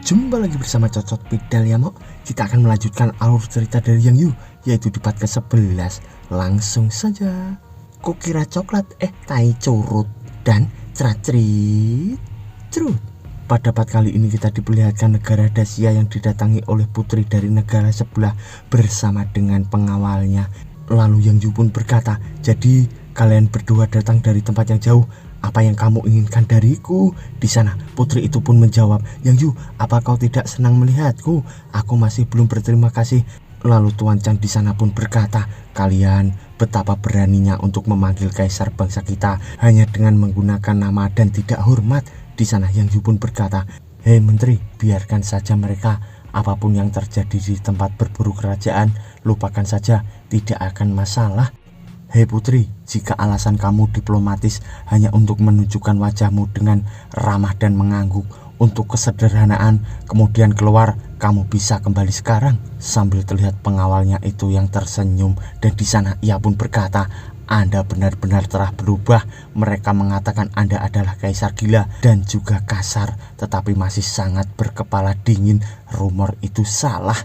Jumpa lagi bersama Cocot Pidal ya Mok. Kita akan melanjutkan alur cerita dari Yang Yu, yaitu di part ke-11. Langsung saja. Kukira coklat, tai curut dan cerat-cerit cerut. Pada part kali ini kita diperlihatkan negara Dacia yang didatangi oleh putri dari negara sebelah bersama dengan pengawalnya. Lalu Yang Yu pun berkata, jadi kalian berdua datang dari tempat yang jauh. Apa yang kamu inginkan dariku? Di sana putri itu pun menjawab, Yang Yu, apa kau tidak senang melihatku? Aku masih belum berterima kasih. Lalu Tuan Chang di sana pun berkata, kalian betapa beraninya untuk memanggil kaisar bangsa kita hanya dengan menggunakan nama dan tidak hormat. Di sana Yang Yu pun berkata, hei menteri, biarkan saja mereka. Apapun yang terjadi di tempat berburu kerajaan, lupakan saja, tidak akan masalah. Hei putri, jika alasan kamu diplomatis hanya untuk menunjukkan wajahmu dengan ramah dan mengangguk untuk kesederhanaan, kemudian keluar, kamu bisa kembali sekarang. Sambil terlihat pengawalnya itu yang tersenyum, dan di sana ia pun berkata, Anda benar-benar telah berubah. Mereka mengatakan Anda adalah kaisar gila dan juga kasar, tetapi masih sangat berkepala dingin. Rumor itu salah.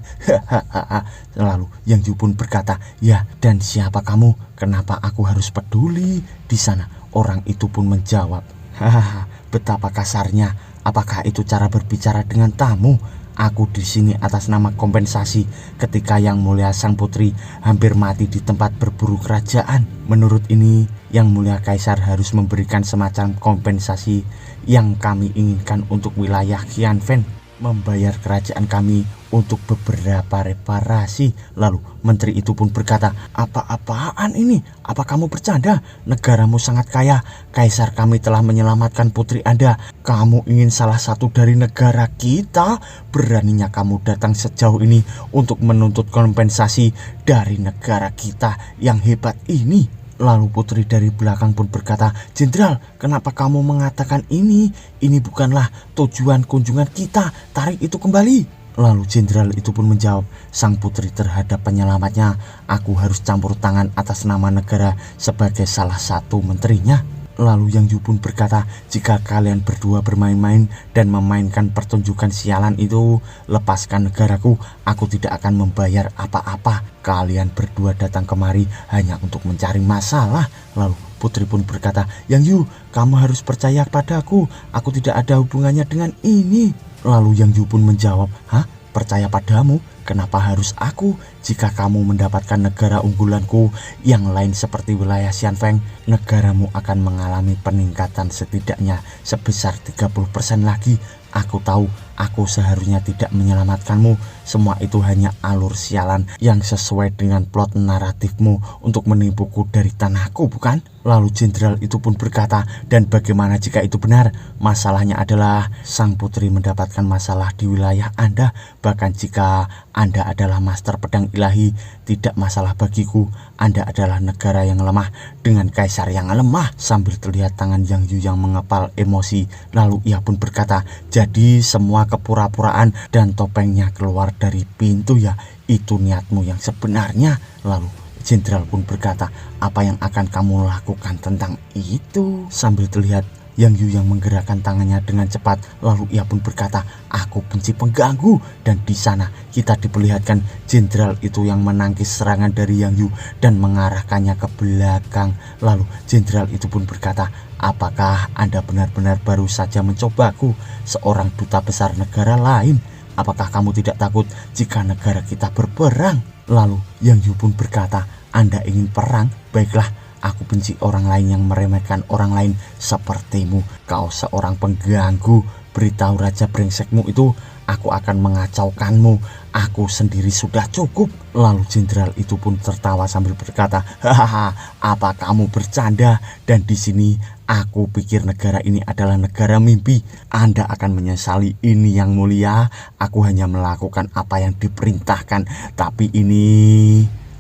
Lalu Yang Yu pun berkata, ya, dan siapa kamu? Kenapa aku harus peduli? Di sana orang itu pun menjawab, hahaha, betapa kasarnya. Apakah itu cara berbicara dengan tamu? Aku di sini atas nama kompensasi ketika Yang Mulia Sang Putri hampir mati di tempat berburu kerajaan. Menurut ini, Yang Mulia Kaisar harus memberikan semacam kompensasi yang kami inginkan untuk wilayah Qianfen, membayar kerajaan kami untuk beberapa reparasi. Lalu menteri itu pun berkata, apa-apaan ini? Apa kamu bercanda? Negaramu sangat kaya. Kaisar kami telah menyelamatkan putri Anda. Kamu ingin salah satu dari negara kita? Beraninya kamu datang sejauh ini untuk menuntut kompensasi dari negara kita yang hebat ini. Lalu putri dari belakang pun berkata, Jenderal, kenapa kamu mengatakan ini? Ini bukanlah tujuan kunjungan kita. Tarik itu kembali. Lalu jenderal itu pun menjawab, sang putri terhadap penyelamatnya, aku harus campur tangan atas nama negara sebagai salah satu menterinya. Lalu Yang Yu pun berkata, jika kalian berdua bermain-main dan memainkan pertunjukan sialan itu, lepaskan negaraku, aku tidak akan membayar apa-apa. Kalian berdua datang kemari hanya untuk mencari masalah. Lalu putri pun berkata, Yang Yu, kamu harus percaya padaku, aku tidak ada hubungannya dengan ini. Lalu Yang Yu pun menjawab, hah? Percaya padamu? Kenapa harus aku? Jika kamu mendapatkan negara unggulanku yang lain seperti wilayah Xianfeng, negaramu akan mengalami peningkatan setidaknya sebesar 30% lagi. Aku tahu, aku seharusnya tidak menyelamatkanmu. Semua itu hanya alur sialan yang sesuai dengan plot naratifmu untuk menipuku dari tanahku, bukan? Lalu jenderal itu pun berkata, dan bagaimana jika itu benar? Masalahnya adalah sang putri mendapatkan masalah di wilayah Anda. Bahkan jika Anda adalah master pedang ilahi, tidak masalah bagiku. Anda adalah negara yang lemah dengan kaisar yang lemah. Sambil terlihat tangan Yang Yu yang mengepal emosi, lalu ia pun berkata, jadi semua kepura-puraan dan topengnya keluar dari pintu ya? Itu niatmu yang sebenarnya? Lalu jenderal pun berkata, apa yang akan kamu lakukan tentang itu? Sambil terlihat Yang Yu yang menggerakkan tangannya dengan cepat, lalu ia pun berkata, aku benci pengganggu. Dan di sana kita diperlihatkan jenderal itu yang menangkis serangan dari Yang Yu dan mengarahkannya ke belakang. Lalu jenderal itu pun berkata, apakah Anda benar-benar baru saja mencobaku, seorang duta besar negara lain? Apakah kamu tidak takut jika negara kita berperang? Lalu Yang Yu pun berkata, Anda ingin perang? Baiklah, aku benci orang lain yang meremehkan orang lain sepertimu. Kau seorang pengganggu. Beritahu raja brengsekmu itu, aku akan mengacaukanmu. Aku sendiri sudah cukup. Lalu jenderal itu pun tertawa sambil berkata, hahaha, apa kamu bercanda? Dan di sini aku pikir negara ini adalah negara mimpi. Anda akan menyesali ini Yang Mulia. Aku hanya melakukan apa yang diperintahkan. Tapi ini...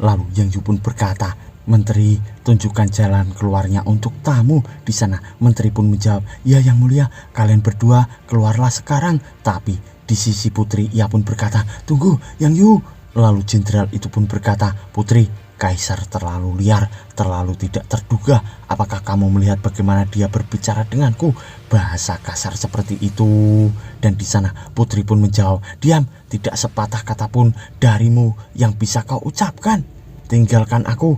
Lalu Yang Yu pun berkata, Menteri, tunjukkan jalan keluarnya untuk tamu. Di sana menteri pun menjawab, ya Yang Mulia, kalian berdua keluarlah sekarang. Tapi di sisi putri ia pun berkata, tunggu Yang Yu. Lalu jenderal itu pun berkata, putri, Kaisar terlalu liar, terlalu tidak terduga. Apakah kamu melihat bagaimana dia berbicara denganku? Bahasa kasar seperti itu. Dan di sana putri pun menjawab, diam, tidak sepatah kata pun darimu yang bisa kau ucapkan. Tinggalkan aku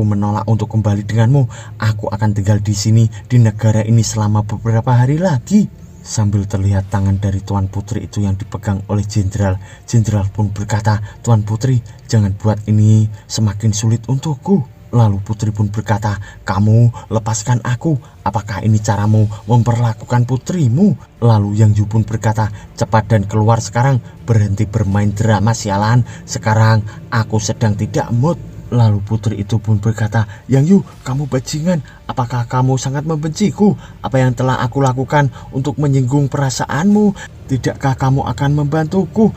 menolak untuk kembali denganmu. Aku akan tinggal di sini, di negara ini selama beberapa hari lagi. Sambil terlihat tangan dari Tuan Putri itu yang dipegang oleh jenderal. Jenderal pun berkata, Tuan Putri, jangan buat ini semakin sulit untukku. Lalu Putri pun berkata, kamu lepaskan aku. Apakah ini caramu memperlakukan putrimu? Lalu Yang Yu pun berkata, cepat dan keluar sekarang. Berhenti bermain drama sialan. Sekarang aku sedang tidak mood. Lalu putri itu pun berkata, Yang Yu, kamu bajingan. Apakah kamu sangat membenciku? Apa yang telah aku lakukan untuk menyinggung perasaanmu? Tidakkah kamu akan membantuku?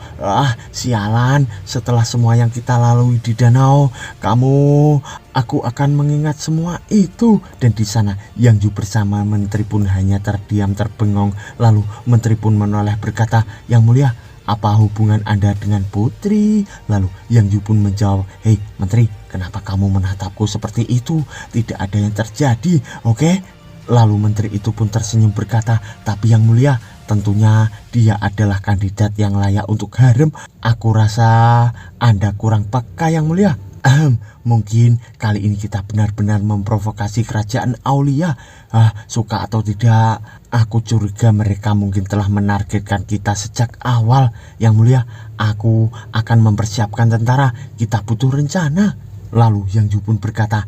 Sialan, setelah semua yang kita lalui di danau, aku akan mengingat semua itu. Dan di sana Yang Yu bersama menteri pun hanya terdiam terbengong. Lalu menteri pun menoleh berkata, Yang Mulia, apa hubungan Anda dengan putri? Lalu Yang Yu pun menjawab, hei menteri, kenapa kamu menatapku seperti itu? Tidak ada yang terjadi, oke? Lalu menteri itu pun tersenyum berkata, tapi Yang Mulia, tentunya dia adalah kandidat yang layak untuk harem. Aku rasa Anda kurang peka Yang Mulia. Mungkin kali ini kita benar-benar memprovokasi kerajaan Aulia. Suka atau tidak, aku curiga mereka mungkin telah menargetkan kita sejak awal. Yang Mulia, aku akan mempersiapkan tentara. Kita butuh rencana. Lalu Yang Yu pun berkata,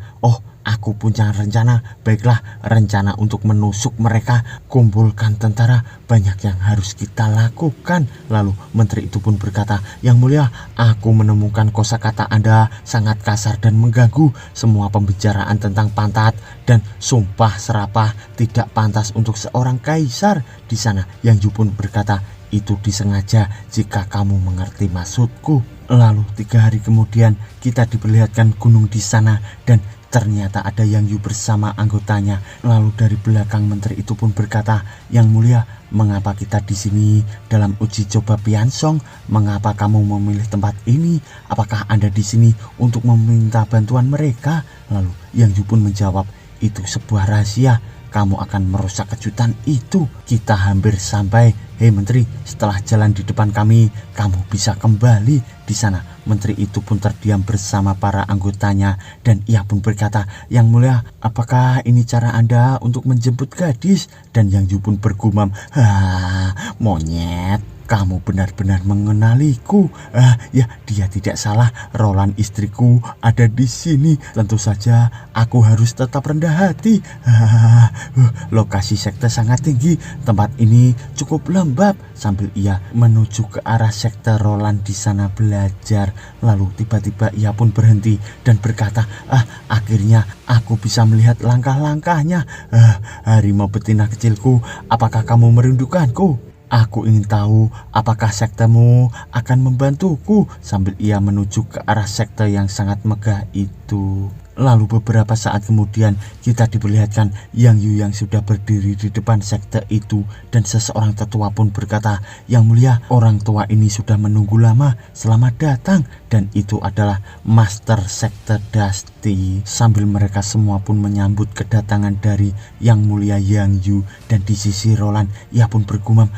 aku punya rencana. Baiklah, rencana untuk menusuk mereka. Kumpulkan tentara, banyak yang harus kita lakukan. Lalu menteri itu pun berkata, Yang Mulia, aku menemukan kosakata Anda sangat kasar dan mengganggu. Semua pembicaraan tentang pantat dan sumpah serapah tidak pantas untuk seorang kaisar. Di sana Yang Yu pun berkata, itu disengaja jika kamu mengerti maksudku. Lalu 3 hari kemudian kita diperlihatkan gunung di sana dan ternyata ada Yang Yu bersama anggotanya. Lalu dari belakang menteri itu pun berkata, Yang Mulia, mengapa kita di sini dalam uji coba Piansong? Mengapa kamu memilih tempat ini? Apakah Anda di sini untuk meminta bantuan mereka? Lalu Yang Yu pun menjawab, itu sebuah rahasia. Kamu akan merusak kejutan itu. Kita hampir sampai. Hei menteri, setelah jalan di depan kami, kamu bisa kembali. Di sana menteri itu pun terdiam bersama para anggotanya dan ia pun berkata, Yang Mulia, apakah ini cara Anda untuk menjemput gadis? Dan Yang Yu pun bergumam, monyet, kamu benar-benar mengenaliku. Ya, dia tidak salah. Roland istriku ada di sini. Tentu saja aku harus tetap rendah hati. Lokasi sekte sangat tinggi. Tempat ini cukup lembab. Sambil ia menuju ke arah sekte Roland di sana belajar. Lalu tiba-tiba ia pun berhenti dan berkata, akhirnya aku bisa melihat langkah-langkahnya. Harimau betina kecilku, apakah kamu merindukanku? Aku ingin tahu apakah sektemu akan membantuku. Sambil ia menuju ke arah sekte yang sangat megah itu. Lalu beberapa saat kemudian kita diperlihatkan Yang Yu yang sudah berdiri di depan sekte itu. Dan seseorang tetua pun berkata, Yang Mulia, orang tua ini sudah menunggu lama. Selamat datang. Dan itu adalah Master Sekte Dusty. Sambil mereka semua pun menyambut kedatangan dari Yang Mulia Yang Yu. Dan di sisi Roland, ia pun bergumam,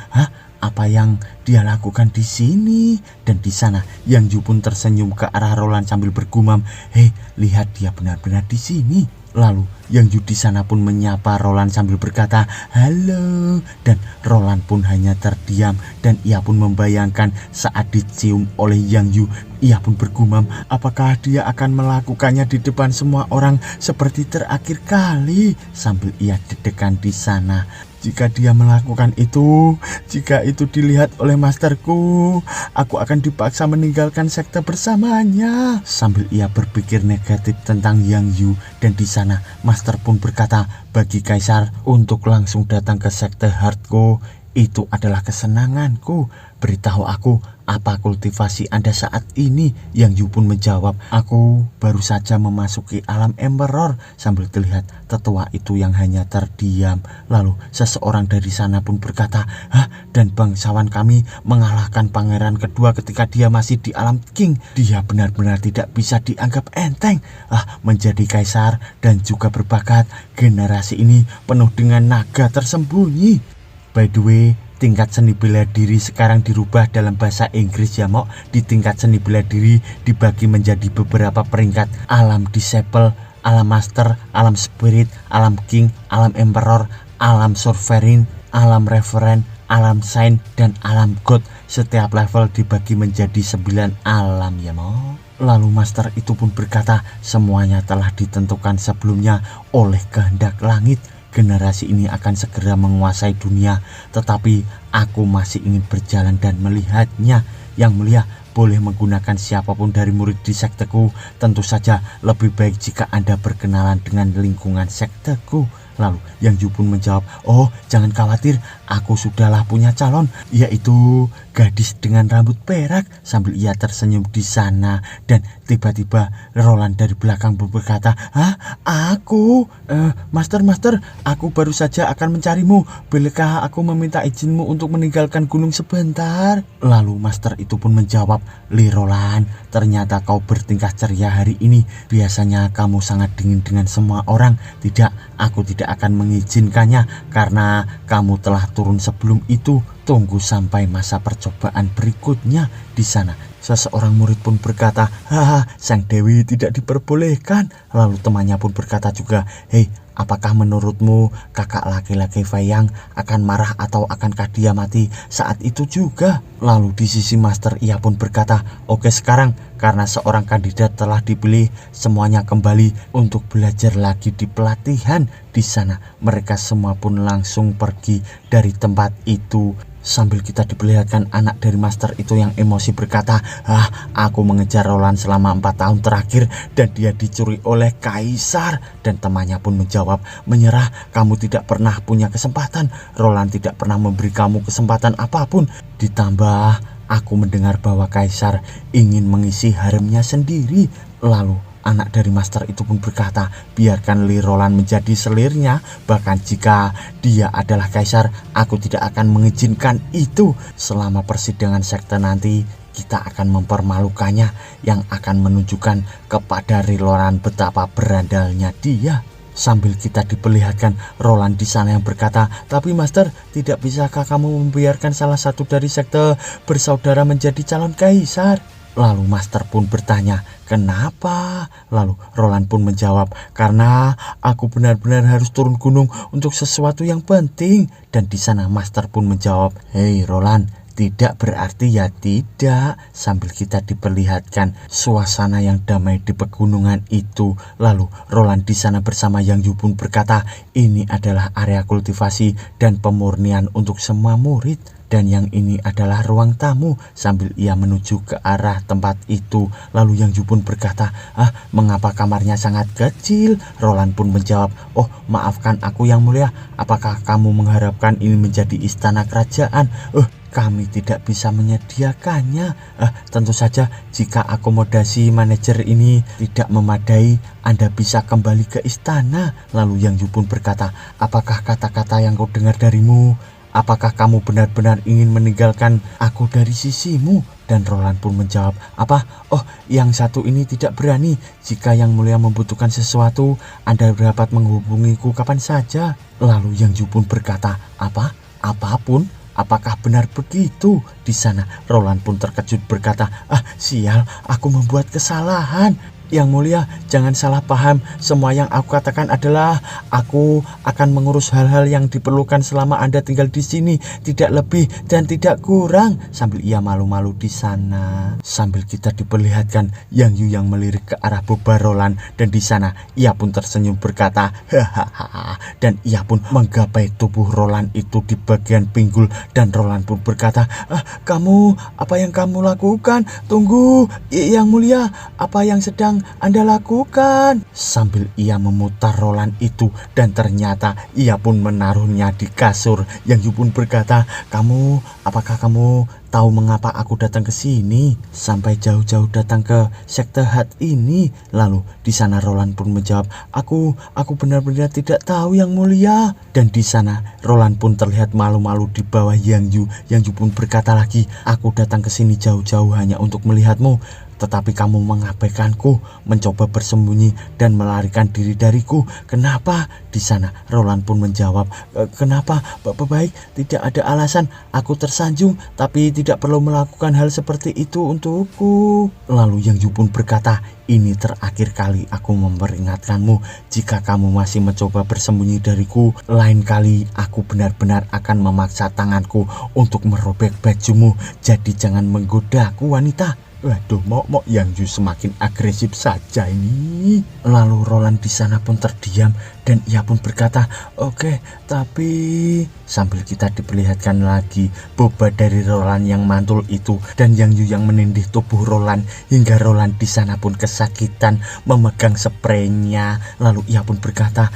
apa yang dia lakukan di sini? Dan di sana Yang Yu pun tersenyum ke arah Roland sambil bergumam, hei, lihat dia benar-benar di sini. Lalu Yang Yu di sana pun menyapa Roland sambil berkata, halo. Dan Roland pun hanya terdiam dan ia pun membayangkan saat dicium oleh Yang Yu. Ia pun bergumam, apakah dia akan melakukannya di depan semua orang seperti terakhir kali? Sambil ia deg-degan di sana. Jika dia melakukan itu, jika itu dilihat oleh masterku, aku akan dipaksa meninggalkan sekte bersamanya. Sambil ia berpikir negatif tentang Yang Yu. Dan di sana master pun berkata, bagi kaisar untuk langsung datang ke sekte Hardcore Itu adalah kesenanganku. Beritahu aku apa kultivasi Anda saat ini. Yang Yu pun menjawab, aku baru saja memasuki alam Emperor. Sambil terlihat tetua itu yang hanya terdiam. Lalu seseorang dari sana pun berkata, hah, dan bangsawan kami mengalahkan pangeran kedua ketika dia masih di alam King. Dia benar-benar tidak bisa dianggap enteng. Menjadi kaisar dan juga berbakat. Generasi ini penuh dengan naga tersembunyi. By the way, tingkat seni bela diri sekarang dirubah dalam bahasa Inggris ya Mok. Di tingkat seni bela diri dibagi menjadi beberapa peringkat: alam disciple, alam master, alam spirit, alam king, alam emperor, alam sovereign, alam reverend, alam saint, dan alam god. Setiap level dibagi menjadi 9 alam ya Mok. Lalu master itu pun berkata, semuanya telah ditentukan sebelumnya oleh kehendak langit. Generasi ini akan segera menguasai dunia, tetapi aku masih ingin berjalan dan melihatnya. Yang mulia boleh menggunakan siapapun dari murid di sekteku. Tentu saja lebih baik jika Anda berkenalan dengan lingkungan sekteku. Lalu Yang Yu pun menjawab, oh jangan khawatir, aku sudahlah punya calon, yaitu gadis dengan rambut perak. Sambil ia tersenyum di sana, dan tiba-tiba Roland dari belakang berkata, aku? Master, aku baru saja akan mencarimu. Bolehkah aku meminta izinmu untuk meninggalkan gunung sebentar? Lalu master itu pun menjawab, Li Roland, ternyata kau bertingkah ceria hari ini. Biasanya kamu sangat dingin dengan semua orang. Tidak, aku tidak akan mengizinkannya karena kamu telah turun sebelum itu. Tunggu sampai masa percobaan berikutnya. Di sana seseorang murid pun berkata, sang dewi tidak diperbolehkan. Lalu temannya pun berkata juga, hei, apakah menurutmu kakak laki-laki Fei Yang akan marah atau akankah dia mati saat itu juga? Lalu di sisi master ia pun berkata, oke, sekarang karena seorang kandidat telah dipilih, semuanya kembali untuk belajar lagi di pelatihan. Di sana mereka semua pun langsung pergi dari tempat itu. Sambil kita diperlihatkan anak dari master itu yang emosi berkata, aku mengejar Roland selama 4 tahun terakhir dan dia dicuri oleh kaisar. Dan temannya pun menjawab, menyerah, kamu tidak pernah punya kesempatan. Roland tidak pernah memberi kamu kesempatan apapun. Ditambah aku mendengar bahwa kaisar ingin mengisi haremnya sendiri. Lalu anak dari master itu pun berkata, biarkan Li Roland menjadi selirnya. Bahkan jika dia adalah kaisar, aku tidak akan mengizinkan itu. Selama persidangan sekte nanti, kita akan mempermalukannya, yang akan menunjukkan kepada Li Roland betapa berandalnya dia. Sambil kita diperlihatkan Roland di sana yang berkata, tapi master, tidak bisakah kamu membiarkan salah satu dari sekte bersaudara menjadi calon kaisar? Lalu master pun bertanya, kenapa? Lalu Roland pun menjawab, karena aku benar-benar harus turun gunung untuk sesuatu yang penting. Dan di sana master pun menjawab, hei Roland, tidak berarti ya tidak. Sambil kita diperlihatkan suasana yang damai di pegunungan itu. Lalu Roland di sana bersama Yang Yu pun berkata, ini adalah area kultivasi dan pemurnian untuk semua murid. Dan yang ini adalah ruang tamu. Sambil ia menuju ke arah tempat itu, lalu Yang Yu pun berkata, mengapa kamarnya sangat kecil? Roland pun menjawab, oh maafkan aku yang mulia, apakah kamu mengharapkan ini menjadi istana kerajaan? Kami tidak bisa menyediakannya. Tentu saja jika akomodasi manajer ini tidak memadai, Anda bisa kembali ke istana. Lalu Yang Yu pun berkata, apakah kata-kata yang kau dengar darimu? Apakah kamu benar-benar ingin meninggalkan aku dari sisimu? Dan Roland pun menjawab, apa? Oh, yang satu ini tidak berani. Jika Yang Mulia membutuhkan sesuatu, Anda dapat menghubungiku kapan saja. Lalu Yang Yu pun berkata, apa? Apapun? Apakah benar begitu? Di sana Roland pun terkejut berkata, sial, aku membuat kesalahan. Yang Mulia, jangan salah paham. Semua yang aku katakan adalah aku akan mengurus hal-hal yang diperlukan selama Anda tinggal di sini, tidak lebih dan tidak kurang. Sambil ia malu-malu di sana. Sambil kita diperlihatkan Yang Yu yang melirik ke arah boba Roland, dan di sana ia pun tersenyum berkata, hahaha. Dan ia pun menggapai tubuh Roland itu di bagian pinggul, dan Roland pun berkata, kamu, apa yang kamu lakukan? Tunggu, Yang Mulia, apa yang sedang yang Anda lakukan? Sambil ia memutar rolan itu dan ternyata ia pun menaruhnya di kasur. Yang Yu pun berkata, apakah kamu tahu mengapa aku datang ke sini? Sampai jauh-jauh datang ke sekte Hat ini. Lalu di sana Roland pun menjawab, aku benar-benar tidak tahu yang mulia. Dan di sana Roland pun terlihat malu-malu di bawah Yang Yu. Yang Yu pun berkata lagi, aku datang ke sini jauh-jauh hanya untuk melihatmu. Tetapi kamu mengabaikanku, mencoba bersembunyi dan melarikan diri dariku. Kenapa? Di sana Roland pun menjawab, kenapa? Baik, tidak ada alasan. Aku tersanjung, tapi tidak perlu melakukan hal seperti itu untukku. Lalu Yang Yu pun berkata, ini terakhir kali aku memperingatkanmu. Jika kamu masih mencoba bersembunyi dariku, lain kali aku benar-benar akan memaksa tanganku untuk merobek bajumu. Jadi jangan menggodaku, wanita. Waduh, Mok Yang Yu semakin agresif saja ini. Lalu Roland di sana pun terdiam dan ia pun berkata, oke, tapi sambil kita diperlihatkan lagi boba dari Roland yang mantul itu dan Yang Yu yang menindih tubuh Roland hingga Roland di sana pun kesakitan memegang spraynya. Lalu ia pun berkata,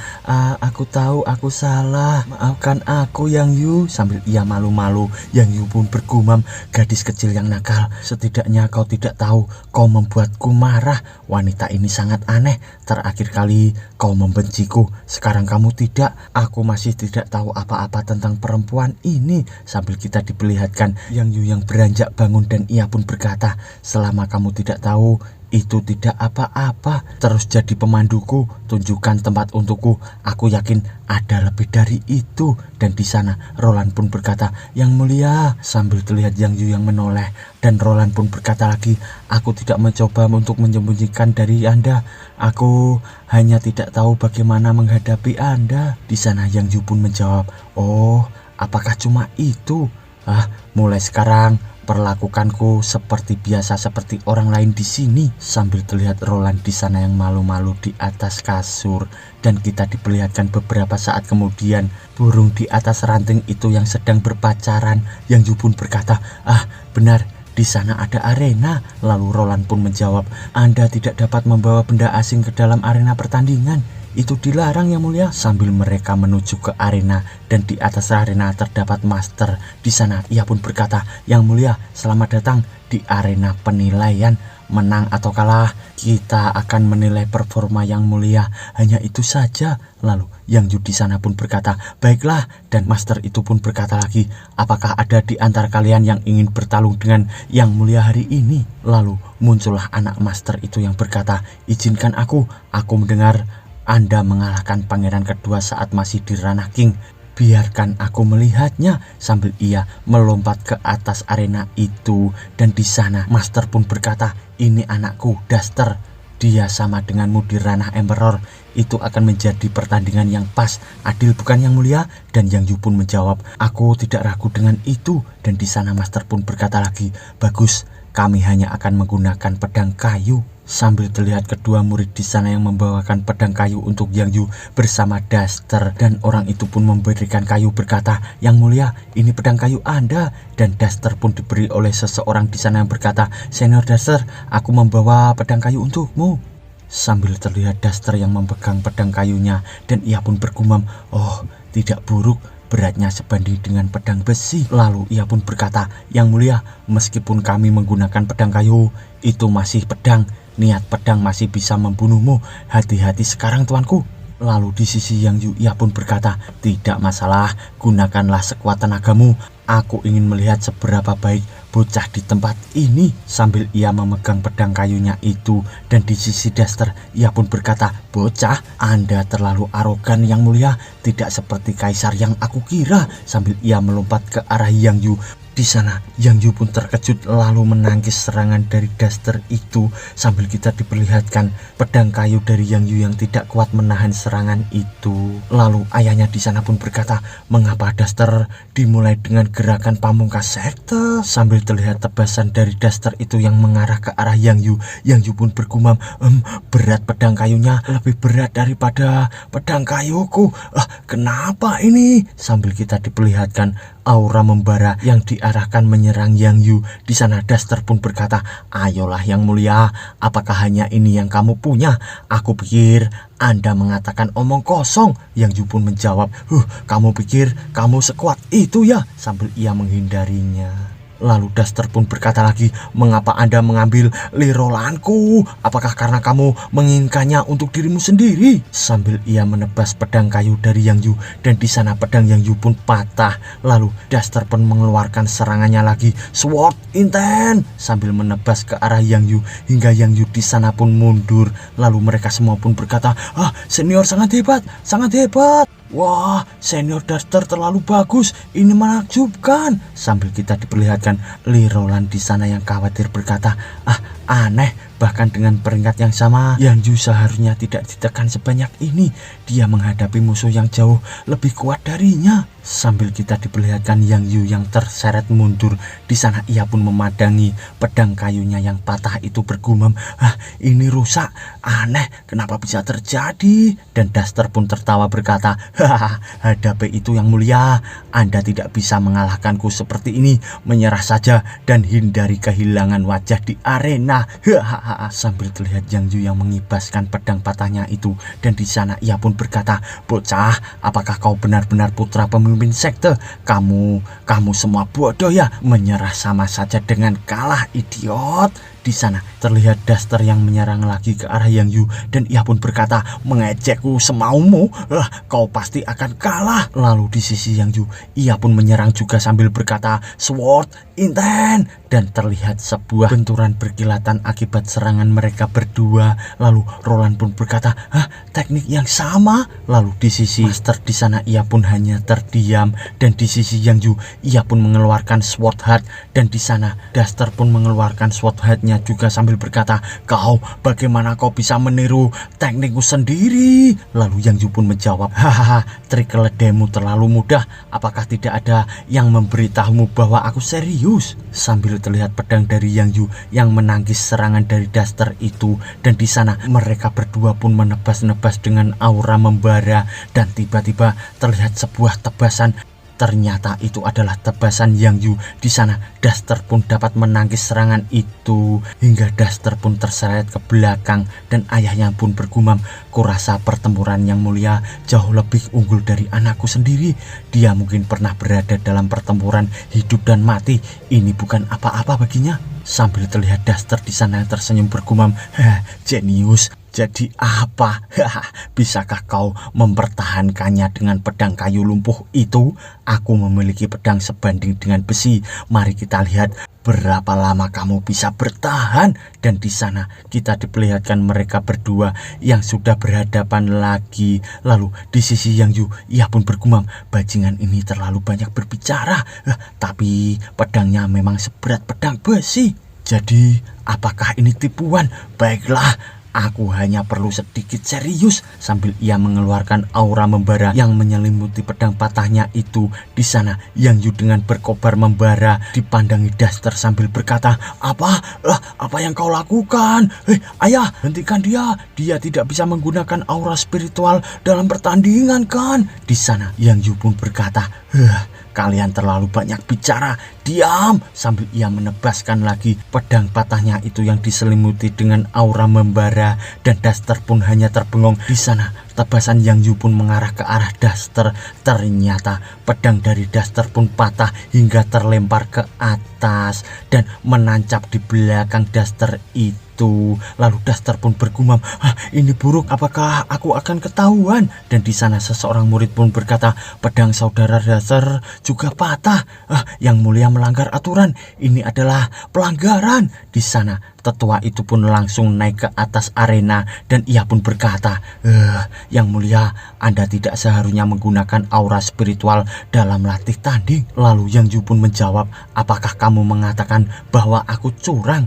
aku tahu aku salah, maafkan aku Yang Yu. Sambil ia malu-malu, Yang Yu pun bergumam, gadis kecil yang nakal, setidaknya kau tidak tahu kau membuatku marah. Wanita ini sangat aneh. Terakhir kali kau membenciku, sekarang kamu tidak. Aku masih tidak tahu apa-apa tentang perempuan ini. Sambil kita diperlihatkan Yang Yu yang beranjak bangun dan ia pun berkata, selama kamu tidak tahu, itu tidak apa-apa. Terus jadi pemanduku, tunjukkan tempat untukku. Aku yakin ada lebih dari itu. Dan di sana Roland pun berkata, Yang mulia. Sambil terlihat Yang Yu yang menoleh dan Roland pun berkata lagi, aku tidak mencoba untuk menyembunyikan dari Anda. Aku hanya tidak tahu bagaimana menghadapi Anda. Di sana Yang Yu pun menjawab, oh, apakah cuma itu? Mulai sekarang perlakukanku seperti biasa, seperti orang lain di sini. Sambil terlihat Roland di sana yang malu-malu di atas kasur dan kita diperlihatkan beberapa saat kemudian burung di atas ranting itu yang sedang berpacaran. Yang Yu pun berkata, benar, di sana ada arena. Lalu Roland pun menjawab, Anda tidak dapat membawa benda asing ke dalam arena pertandingan. Itu dilarang Yang mulia. Sambil mereka menuju ke arena dan di atas arena terdapat master. Di sana ia pun berkata, Yang mulia, selamat datang di arena penilaian. Menang atau kalah, kita akan menilai performa Yang mulia. Hanya itu saja. Lalu Yang Yu di sana pun berkata, baiklah. Dan master itu pun berkata lagi, apakah ada di antara kalian yang ingin bertarung dengan Yang mulia hari ini? Lalu muncullah anak master itu yang berkata, izinkan aku mendengar Anda mengalahkan pangeran kedua saat masih di ranah king. Biarkan aku melihatnya. Sambil ia melompat ke atas arena itu dan di sana master pun berkata, ini anakku Duster, dia sama denganmu di ranah Emperor. Itu akan menjadi pertandingan yang pas, adil bukan Yang mulia? Dan Yang Yu pun menjawab, aku tidak ragu dengan itu. Dan di sana master pun berkata lagi, bagus, kami hanya akan menggunakan pedang kayu. Sambil terlihat kedua murid di sana yang membawakan pedang kayu untuk Yang Yu bersama Duster. Dan orang itu pun memberikan kayu berkata, Yang mulia, ini pedang kayu Anda. Dan Duster pun diberi oleh seseorang di sana yang berkata, Senior Duster, aku membawa pedang kayu untukmu. Sambil terlihat Duster yang memegang pedang kayunya dan ia pun bergumam, oh, tidak buruk, beratnya sebanding dengan pedang besi. Lalu ia pun berkata, Yang mulia, meskipun kami menggunakan pedang kayu, itu masih pedang. Niat pedang masih bisa membunuhmu. Hati-hati sekarang tuanku. Lalu di sisi Yang Yu ia pun berkata, tidak masalah, gunakanlah sekuat tenagamu. Aku ingin melihat seberapa baik bocah di tempat ini. Sambil ia memegang pedang kayunya itu. Dan di sisi Duster ia pun berkata, bocah, Anda terlalu arogan Yang mulia, tidak seperti kaisar yang aku kira. Sambil ia melompat ke arah Yang Yu. Di sana Yang Yu pun terkejut lalu menangkis serangan dari Duster itu. Sambil kita diperlihatkan pedang kayu dari Yang Yu yang tidak kuat menahan serangan itu. Lalu ayahnya di sana pun berkata, mengapa Duster dimulai dengan gerakan pamungkas sekte? Sambil terlihat tebasan dari Duster itu yang mengarah ke arah Yang Yu. Yang Yu pun bergumam, berat pedang kayunya lebih berat daripada pedang kayuku. Kenapa ini? Sambil kita diperlihatkan aura membara yang diarahkan menyerang Yang Yu. Di sana Duster pun berkata, "Ayolah Yang Mulia, apakah hanya ini yang kamu punya? Aku pikir Anda mengatakan omong kosong." Yang Yu pun menjawab, kamu pikir kamu sekuat itu ya?" sambil ia menghindarinya. Lalu Duster pun berkata lagi, "Mengapa Anda mengambil lirolanku? Apakah karena kamu menginginkannya untuk dirimu sendiri?" Sambil ia menebas pedang kayu dari Yang Yu, dan di sana pedang Yang Yu pun patah. Lalu Duster pun mengeluarkan serangannya lagi, "Sword Intent!" sambil menebas ke arah Yang Yu, hingga Yang Yu di sana pun mundur. Lalu mereka semua pun berkata, "Senior sangat hebat, sangat hebat. Wah, senior Duster terlalu bagus, ini menakjubkan." Sambil kita diperlihatkan Lee Roland di sana yang khawatir berkata, "Aneh, bahkan dengan peringkat yang sama, Yang Yu seharusnya tidak ditekan sebanyak ini. Dia menghadapi musuh yang jauh lebih kuat darinya." Sambil kita diperlihatkan Yang Yu yang terseret mundur. Di sana ia pun memandangi pedang kayunya yang patah itu, bergumam, "Ini rusak, aneh, kenapa bisa terjadi?" Dan Duster pun tertawa berkata, "Hadapi itu Yang Mulia, Anda tidak bisa mengalahkanku seperti ini. Menyerah saja dan hindari kehilangan wajah di arena." Sambil terlihat Yang Yu yang mengibaskan pedang patahnya itu, dan di sana ia pun berkata, "Bocah, apakah kau benar-benar putra pemimpin sekte? Kamu semua bodoh ya? Menyerah sama saja dengan kalah, idiot." Di sana terlihat Duster yang menyerang lagi ke arah Yang Yu, dan ia pun berkata, "Mengejekku semaumu, kau pasti akan kalah." Lalu di sisi Yang Yu, ia pun menyerang juga sambil berkata, "Sword Intent!" Dan terlihat sebuah benturan berkilatan akibat serangan mereka berdua. Lalu Roland pun berkata, "Teknik yang sama." Lalu di sisi Master di sana ia pun hanya terdiam, dan di sisi Yang Yu ia pun mengeluarkan Sword Heart, dan di sana Duster pun mengeluarkan Sword Heart-nya juga sambil berkata, Bagaimana kau bisa meniru teknikku sendiri?" Lalu Yang Yu pun menjawab, "Trik keledaimu terlalu mudah. Apakah tidak ada yang memberitahumu bahwa aku serius?" Sambil terlihat pedang dari Yang Yu yang menangkis serangan dari Duster itu, dan di sana mereka berdua pun menebas-nebas dengan aura membara, dan tiba-tiba terlihat sebuah tebasan. Ternyata itu adalah tebasan Yang Yu. Di sana Duster pun dapat menangkis serangan itu, hingga Duster pun terseret ke belakang, dan ayahnya pun bergumam, "Kurasa pertempuran Yang Mulia jauh lebih unggul dari anakku sendiri. Dia mungkin pernah berada dalam pertempuran hidup dan mati. Ini bukan apa-apa baginya." Sambil terlihat Duster di sana tersenyum bergumam, "Jenius. Jadi apa? Bisakah kau mempertahankannya dengan pedang kayu lumpuh itu? Aku memiliki pedang sebanding dengan besi. Mari kita lihat berapa lama kamu bisa bertahan." Dan di sana kita diperlihatkan mereka berdua yang sudah berhadapan lagi. Lalu di sisi Yang Yu, ia pun bergumam, "Bajingan ini terlalu banyak berbicara. Tapi pedangnya memang seberat pedang besi. Jadi apakah ini tipuan? Baiklah, aku hanya perlu sedikit serius." Sambil ia mengeluarkan aura membara yang menyelimuti pedang patahnya itu. Di sana Yang Yu dengan berkobar membara dipandangi Duster sambil berkata, Apa yang kau lakukan? Ayah, hentikan dia. Dia tidak bisa menggunakan aura spiritual dalam pertandingan kan?" Di sana Yang Yu pun berkata, "Kalian terlalu banyak bicara, diam!" Sambil ia menebaskan lagi pedang patahnya itu yang diselimuti dengan aura membara, dan Duster pun hanya terbengong. Di sana tebasan Yang Yu pun mengarah ke arah Duster. Ternyata pedang dari Duster pun patah hingga terlempar ke atas dan menancap di belakang Duster itu. Lalu Duster pun bergumam, "Ini buruk, apakah aku akan ketahuan?" Dan di sana seseorang murid pun berkata, "Pedang saudara Duster juga patah. Yang Mulia melanggar aturan. Ini adalah pelanggaran." Di sana tetua itu pun langsung naik ke atas arena, dan ia pun berkata, "Yang Mulia, Anda tidak seharusnya menggunakan aura spiritual dalam latih tanding." Lalu Yang Yu pun menjawab, "Apakah kamu mengatakan bahwa aku curang?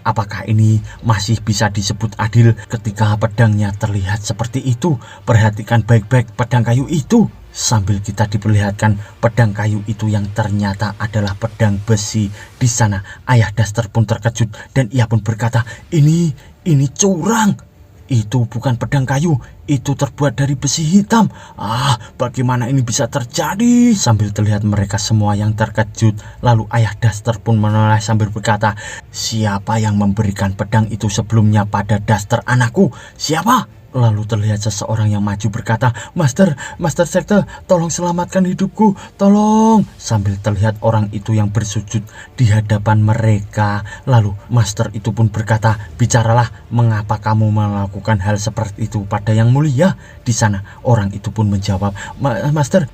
Apakah ini masih bisa disebut adil ketika pedangnya terlihat seperti itu? Perhatikan baik-baik pedang kayu itu." Sambil kita diperlihatkan pedang kayu itu yang ternyata adalah pedang besi. Di sana ayah Duster pun terkejut, dan ia pun berkata, Ini curang." Itu bukan pedang kayu, itu terbuat dari besi hitam. Bagaimana ini bisa terjadi? Sambil terlihat mereka semua yang terkejut, lalu ayah Daster pun menoleh sambil berkata, siapa yang memberikan pedang itu sebelumnya pada Daster anakku? Siapa? Lalu terlihat seseorang yang maju berkata, Master Sekte, tolong selamatkan hidupku, tolong. Sambil terlihat orang itu yang bersujud di hadapan mereka. Lalu Master itu pun berkata, bicaralah, mengapa kamu melakukan hal seperti itu pada Yang Mulia? Di sana orang itu pun menjawab,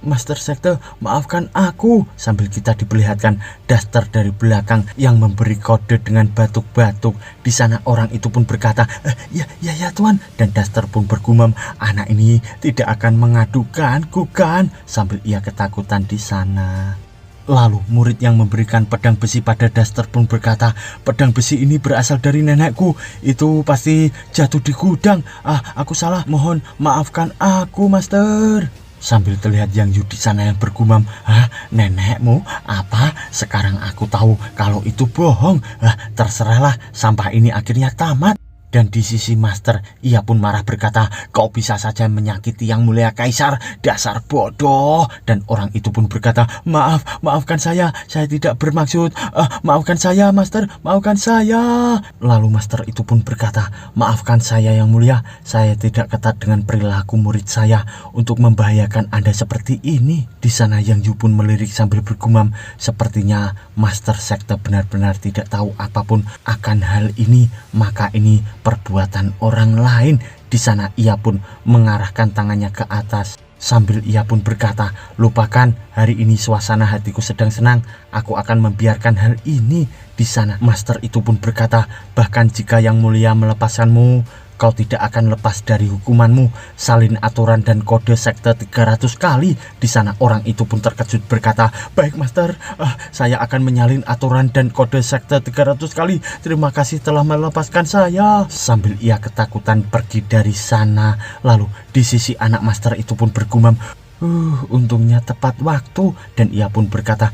Master Sekte, maafkan aku. Sambil kita diperlihatkan Daster dari belakang yang memberi kode dengan batuk-batuk. Di sana orang itu pun berkata, ya Tuan. Dan Daster pun bergumam, anak ini tidak akan mengadukanku kan? Sambil ia ketakutan di sana. Lalu murid yang memberikan pedang besi pada Daster pun berkata, pedang besi ini berasal dari nenekku, itu pasti jatuh di gudang. Aku salah, mohon maafkan aku, Master. Sambil terlihat Yang Yu di sana yang bergumam, nenekmu? Apa? Sekarang aku tahu kalau itu bohong. Terserahlah, sampah ini akhirnya tamat. Dan di sisi Master, ia pun marah berkata, kau bisa saja menyakiti Yang Mulia Kaisar, dasar bodoh. Dan orang itu pun berkata, maafkan saya tidak bermaksud. Maafkan saya, Master, maafkan saya. Lalu Master itu pun berkata, maafkan saya Yang Mulia, saya tidak ketat dengan perilaku murid saya untuk membahayakan Anda seperti ini. Di sana Yang Yu pun melirik sambil bergumam, sepertinya Master Sekte benar-benar tidak tahu apapun akan hal ini, maka ini perbuatan orang lain. Di sana ia pun mengarahkan tangannya ke atas sambil ia pun berkata, lupakan, hari ini suasana hatiku sedang senang, aku akan membiarkan hal ini. Di sana Master itu pun berkata, bahkan jika Yang Mulia melepaskanmu, kau tidak akan lepas dari hukumanmu. Salin aturan dan kode sekte 300 kali. Di sana orang itu pun terkejut berkata, baik Master, saya akan menyalin aturan dan kode sekte 300 kali. Terima kasih telah melepaskan saya. Sambil ia ketakutan pergi dari sana. Lalu di sisi anak Master itu pun bergumam, untungnya tepat waktu. Dan ia pun berkata,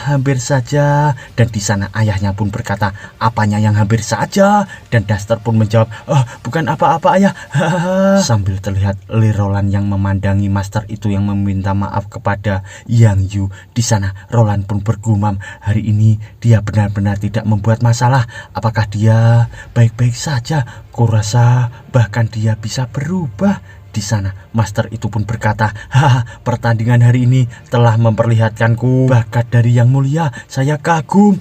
hampir saja. Dan di sana ayahnya pun berkata, apanya yang hampir saja? Dan Daster pun menjawab, bukan apa-apa ayah. Sambil terlihat Li Roland yang memandangi Master itu yang meminta maaf kepada Yang Yu. Di sana Roland pun bergumam, hari ini dia benar-benar tidak membuat masalah. Apakah dia baik-baik saja? Kurasa bahkan dia bisa berubah. Di sana Master itu pun berkata, pertandingan hari ini telah memperlihatkanku bakat dari Yang Mulia. Saya kagum.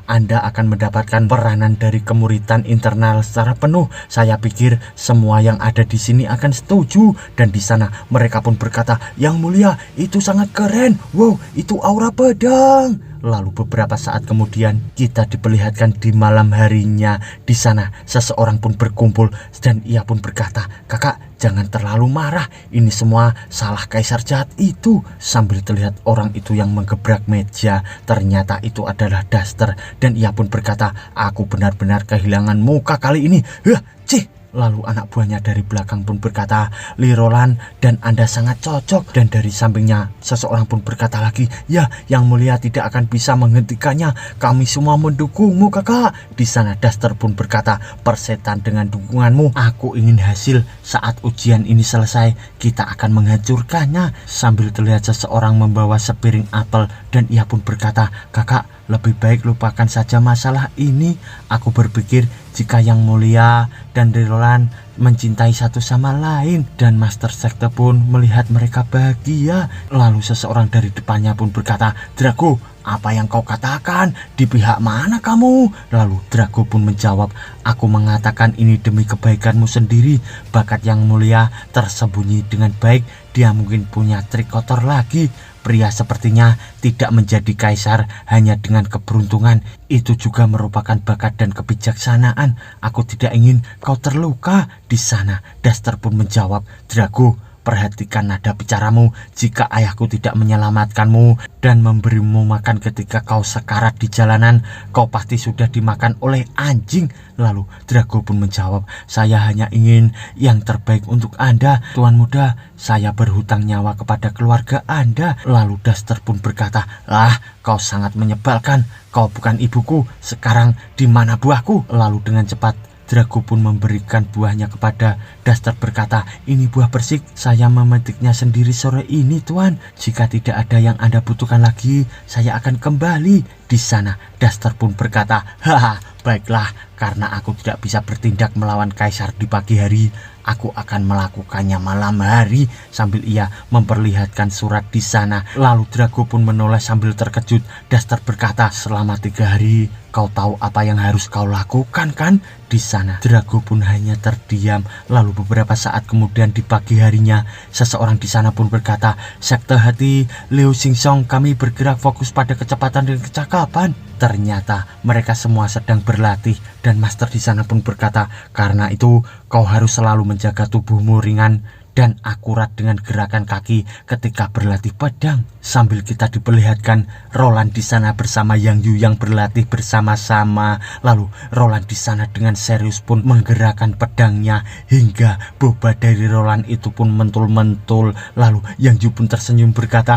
Anda akan mendapatkan peranan dari kemuritan internal secara penuh. Saya pikir semua yang ada di sini akan setuju. Dan di sana mereka pun berkata, Yang Mulia, itu sangat keren. Wow, itu aura pedang. Lalu beberapa saat kemudian kita diperlihatkan di malam harinya. Di sana seseorang pun berkumpul dan ia pun berkata, kakak, jangan terlalu marah, ini semua salah kaisar jahat itu. Sambil terlihat orang itu yang menggebrak meja, ternyata itu adalah Daster. Dan ia pun berkata, aku benar-benar kehilangan muka kali ini. Lalu anak buahnya dari belakang pun berkata, Li Roland, dan Anda sangat cocok. Dan dari sampingnya seseorang pun berkata lagi, ya, Yang Mulia tidak akan bisa menghentikannya. Kami semua mendukungmu kakak. Di sana Daster pun berkata, persetan dengan dukunganmu. Aku ingin hasil saat ujian ini selesai, kita akan menghancurkannya. Sambil terlihat seseorang membawa sepiring apel dan ia pun berkata, kakak, lebih baik lupakan saja masalah ini. Aku berpikir jika Yang Mulia dan Li Roland mencintai satu sama lain. Dan Master Sekte pun melihat mereka bahagia. Lalu seseorang dari depannya pun berkata, Drago, apa yang kau katakan? Di pihak mana kamu? Lalu Drago pun menjawab, aku mengatakan ini demi kebaikanmu sendiri. Bakat Yang Mulia tersembunyi dengan baik. Dia mungkin punya trik kotor lagi. Pria sepertinya tidak menjadi kaisar hanya dengan keberuntungan. Itu juga merupakan bakat dan kebijaksanaan. Aku tidak ingin kau terluka. Di sana Daster pun menjawab, Drago, perhatikan nada bicaramu. Jika ayahku tidak menyelamatkanmu dan memberimu makan ketika kau sekarat di jalanan, kau pasti sudah dimakan oleh anjing. Lalu Drago pun menjawab, saya hanya ingin yang terbaik untuk Anda, Tuan Muda. Saya berhutang nyawa kepada keluarga Anda. Lalu Daster pun berkata, kau sangat menyebalkan. Kau bukan ibuku. Sekarang di mana buahku? Lalu dengan cepat Drago pun memberikan buahnya kepada Daster berkata, "Ini buah persik, saya memetiknya sendiri sore ini Tuan. Jika tidak ada yang Anda butuhkan lagi, saya akan kembali." Di sana Daster pun berkata, "Haha, baiklah, karena aku tidak bisa bertindak melawan kaisar di pagi hari, aku akan melakukannya malam hari." Sambil ia memperlihatkan surat di sana. Lalu Drago pun menoleh sambil terkejut. Daster berkata, "Selama 3 hari kau tahu apa yang harus kau lakukan kan?" Di sana Drago pun hanya terdiam. Lalu beberapa saat kemudian di pagi harinya, seseorang di sana pun berkata, "Sekte hati Liu Xingxiong, kami bergerak fokus pada kecepatan dan kecakapan." Ternyata mereka semua sedang berlatih dan master di sana pun berkata, "Karena itu kau harus selalu menjaga tubuhmu ringan dan akurat dengan gerakan kaki ketika berlatih pedang." Sambil kita diperlihatkan Roland di sana bersama Yang Yu yang berlatih bersama-sama. Lalu Roland di sana dengan serius pun menggerakkan pedangnya hingga boba dari Roland itu pun mentul-mentul. Lalu Yang Yu pun tersenyum berkata,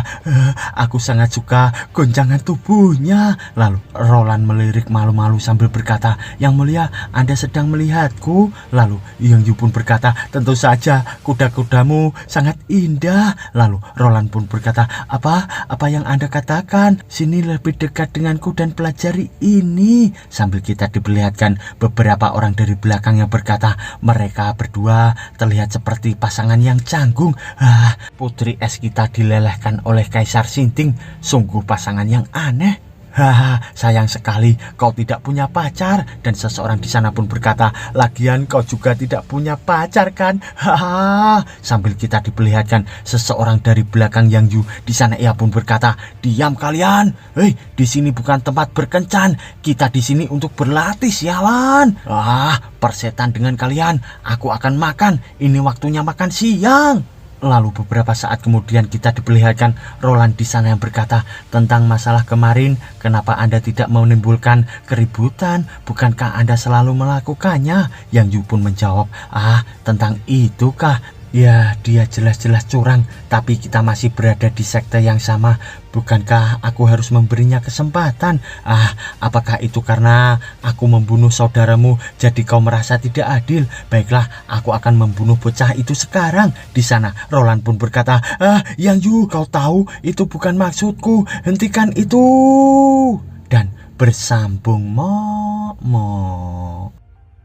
"Aku sangat suka goncangan tubuhnya." Lalu Roland melirik malu-malu sambil berkata, "Yang mulia, Anda sedang melihatku?" Lalu Yang Yu pun berkata, "Tentu saja, kuda-kudamu sangat indah." Lalu Roland pun berkata, Apa yang Anda katakan? Sini lebih dekat denganku dan pelajari ini." Sambil kita diperlihatkan beberapa orang dari belakang yang berkata, "Mereka berdua terlihat seperti pasangan yang canggung. Putri es kita dilelehkan oleh Kaisar Sinting. Sungguh pasangan yang aneh. Sayang sekali kau tidak punya pacar." Dan seseorang di sana pun berkata, "Lagian kau juga tidak punya pacar kan?" Sambil kita diperlihatkan seseorang dari belakang Yang Yu di sana, ia pun berkata, "Diam kalian. Hei, di sini bukan tempat berkencan. Kita di sini untuk berlatih, sialan. Persetan dengan kalian. Aku akan makan. Ini waktunya makan siang." Lalu beberapa saat kemudian kita diperlihatkan Roland di sana yang berkata, "Tentang masalah kemarin, kenapa Anda tidak menimbulkan keributan? Bukankah Anda selalu melakukannya?" Yang Yu pun menjawab, "Tentang itu kah? Ya, dia jelas-jelas curang, tapi kita masih berada di sekte yang sama. Bukankah aku harus memberinya kesempatan? Apakah itu karena aku membunuh saudaramu, jadi kau merasa tidak adil? Baiklah, aku akan membunuh bocah itu sekarang." Di sana Roland pun berkata, "Yang Yu, kau tahu itu bukan maksudku. Hentikan itu." Dan bersambung mo.